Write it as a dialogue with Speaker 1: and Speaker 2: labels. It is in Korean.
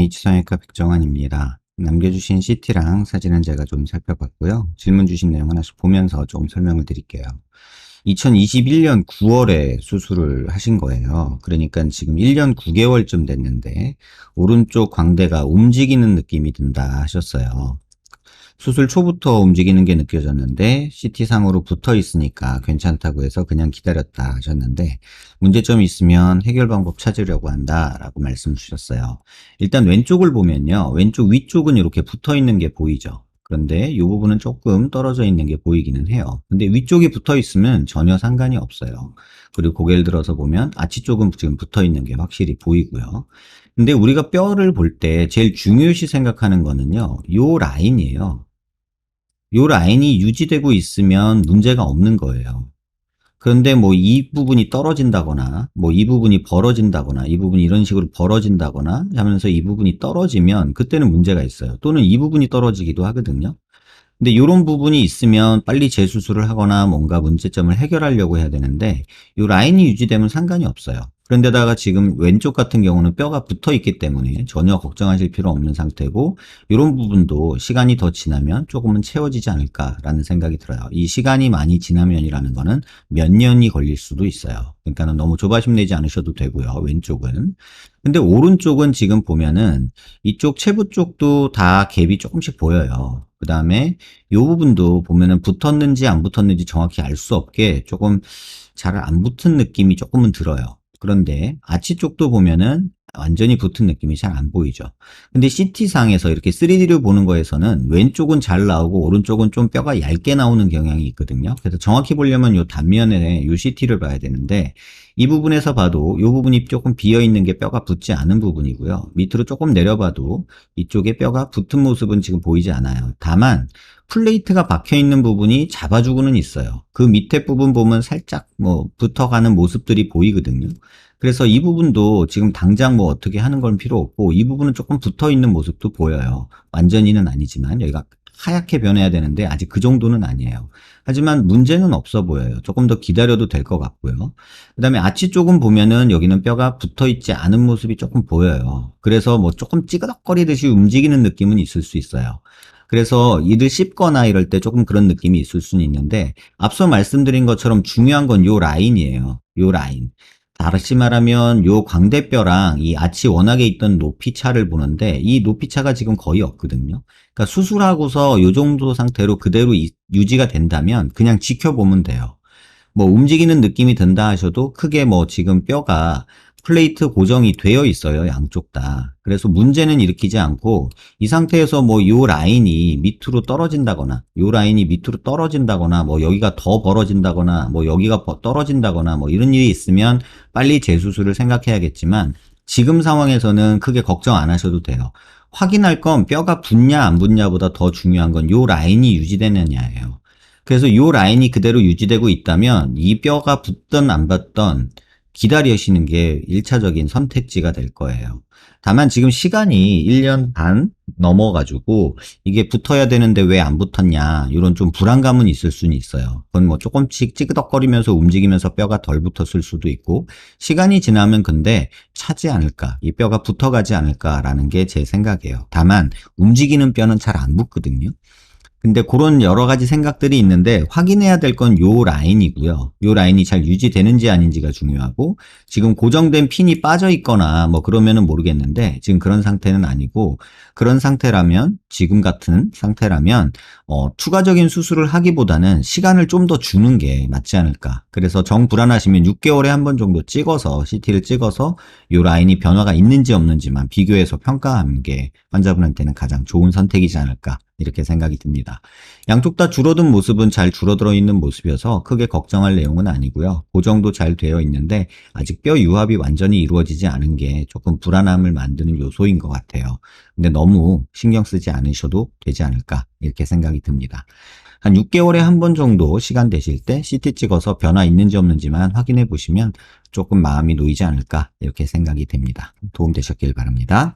Speaker 1: H성형외과 백정환입니다. 남겨주신 CT랑 사진은 제가 좀 살펴봤고요. 질문 주신 내용 하나씩 보면서 좀 설명을 드릴게요. 2021년 9월에 수술을 하신 거예요. 그러니까 지금 1년 9개월쯤 됐는데 오른쪽 광대가 움직이는 느낌이 든다 하셨어요. 수술 초부터 움직이는 게 느껴졌는데 CT상으로 붙어 있으니까 괜찮다고 해서 그냥 기다렸다 하셨는데 문제점이 있으면 해결 방법 찾으려고 한다 라고 말씀 주셨어요. 일단 왼쪽을 보면요. 왼쪽 위쪽은 이렇게 붙어 있는 게 보이죠. 그런데 이 부분은 조금 떨어져 있는 게 보이기는 해요. 근데 위쪽이 붙어 있으면 전혀 상관이 없어요. 그리고 고개를 들어서 보면 아치 쪽은 지금 붙어 있는 게 확실히 보이고요. 근데 우리가 뼈를 볼 때 제일 중요시 생각하는 거는요. 요 라인이에요. 요 라인이 유지되고 있으면 문제가 없는 거예요. 그런데 뭐 이 부분이 떨어진다거나 뭐 이 부분이 벌어진다거나 이 부분이 이런 식으로 벌어진다거나 하면서 이 부분이 떨어지면 그때는 문제가 있어요. 또는 이 부분이 떨어지기도 하거든요. 근데 이런 부분이 있으면 빨리 재수술을 하거나 뭔가 문제점을 해결하려고 해야 되는데 이 라인이 유지되면 상관이 없어요. 그런데다가 지금 왼쪽 같은 경우는 뼈가 붙어 있기 때문에 전혀 걱정하실 필요 없는 상태고 이런 부분도 시간이 더 지나면 조금은 채워지지 않을까라는 생각이 들어요. 이 시간이 많이 지나면이라는 거는 몇 년이 걸릴 수도 있어요. 그러니까 너무 조바심 내지 않으셔도 되고요. 왼쪽은. 근데 오른쪽은 지금 보면은 이쪽 체부 쪽도 다 갭이 조금씩 보여요. 그 다음에 이 부분도 보면은 붙었는지 안 붙었는지 정확히 알 수 없게 조금 잘 안 붙은 느낌이 조금은 들어요. 그런데 아치 쪽도 보면은 완전히 붙은 느낌이 잘 안 보이죠. 근데 CT상에서 이렇게 3D로 보는 거에서는 왼쪽은 잘 나오고 오른쪽은 좀 뼈가 얇게 나오는 경향이 있거든요. 그래서 정확히 보려면 이 단면에 이 CT를 봐야 되는데 이 부분에서 봐도 이 부분이 조금 비어 있는 게 뼈가 붙지 않은 부분이고요. 밑으로 조금 내려봐도 이쪽에 뼈가 붙은 모습은 지금 보이지 않아요. 다만 플레이트가 박혀 있는 부분이 잡아주고는 있어요. 그 밑에 부분 보면 살짝 뭐 붙어가는 모습들이 보이거든요. 그래서 이 부분도 지금 당장 뭐 어떻게 하는 건 필요 없고 이 부분은 조금 붙어 있는 모습도 보여요. 완전히는 아니지만 여기가 하얗게 변해야 되는데 아직 그 정도는 아니에요. 하지만 문제는 없어 보여요. 조금 더 기다려도 될 것 같고요. 그 다음에 아치 쪽은 보면은 여기는 뼈가 붙어 있지 않은 모습이 조금 보여요. 그래서 뭐 조금 찌그덕거리듯이 움직이는 느낌은 있을 수 있어요. 그래서 이를 씹거나 이럴 때 조금 그런 느낌이 있을 수는 있는데 앞서 말씀드린 것처럼 중요한 건 요 라인이에요. 요 라인. 다시 말하면 요 광대뼈랑 이 아치 워낙에 있던 높이 차를 보는데 이 높이 차가 지금 거의 없거든요. 그러니까 수술하고서 요 정도 상태로 그대로 유지가 된다면 그냥 지켜보면 돼요. 뭐 움직이는 느낌이 든다 하셔도 크게 뭐 지금 뼈가 플레이트 고정이 되어 있어요. 양쪽 다. 그래서 문제는 일으키지 않고 이 상태에서 뭐 요 라인이 밑으로 떨어진다거나 요 라인이 밑으로 떨어진다거나 뭐 여기가 더 벌어진다거나 뭐 여기가 떨어진다거나 뭐 이런 일이 있으면 빨리 재수술을 생각해야겠지만 지금 상황에서는 크게 걱정 안 하셔도 돼요. 확인할 건 뼈가 붙냐 안 붙냐보다 더 중요한 건 요 라인이 유지되느냐예요. 그래서 이 라인이 그대로 유지되고 있다면 이 뼈가 붙던 안 붙던 기다리시는 게 1차적인 선택지가 될 거예요. 다만 지금 시간이 1년 반 넘어가지고 이게 붙어야 되는데 왜 안 붙었냐 이런 좀 불안감은 있을 수는 있어요. 그건 뭐 조금씩 찌그덕거리면서 움직이면서 뼈가 덜 붙었을 수도 있고 시간이 지나면 근데 차지 않을까 이 뼈가 붙어가지 않을까라는 게 제 생각이에요. 다만 움직이는 뼈는 잘 안 붙거든요. 근데 그런 여러 가지 생각들이 있는데 확인해야 될 건 요 라인이고요. 요 라인이 잘 유지되는지 아닌지가 중요하고 지금 고정된 핀이 빠져 있거나 뭐 그러면은 모르겠는데 지금 그런 상태는 아니고 그런 상태라면 지금 같은 상태라면 추가적인 수술을 하기보다는 시간을 좀 더 주는 게 맞지 않을까. 그래서 정 불안하시면 6개월에 한 번 정도 찍어서 CT를 찍어서 요 라인이 변화가 있는지 없는지만 비교해서 평가하는 게 환자분한테는 가장 좋은 선택이지 않을까. 이렇게 생각이 듭니다. 양쪽 다 줄어든 모습은 잘 줄어들어 있는 모습이어서 크게 걱정할 내용은 아니고요. 고정도 잘 되어 있는데 아직 뼈 유합이 완전히 이루어지지 않은 게 조금 불안함을 만드는 요소인 것 같아요. 근데 너무 신경 쓰지 않으셔도 되지 않을까 이렇게 생각이 듭니다. 한 6개월에 한 번 정도 시간 되실 때 CT 찍어서 변화 있는지 없는지만 확인해 보시면 조금 마음이 놓이지 않을까 이렇게 생각이 됩니다. 도움 되셨길 바랍니다.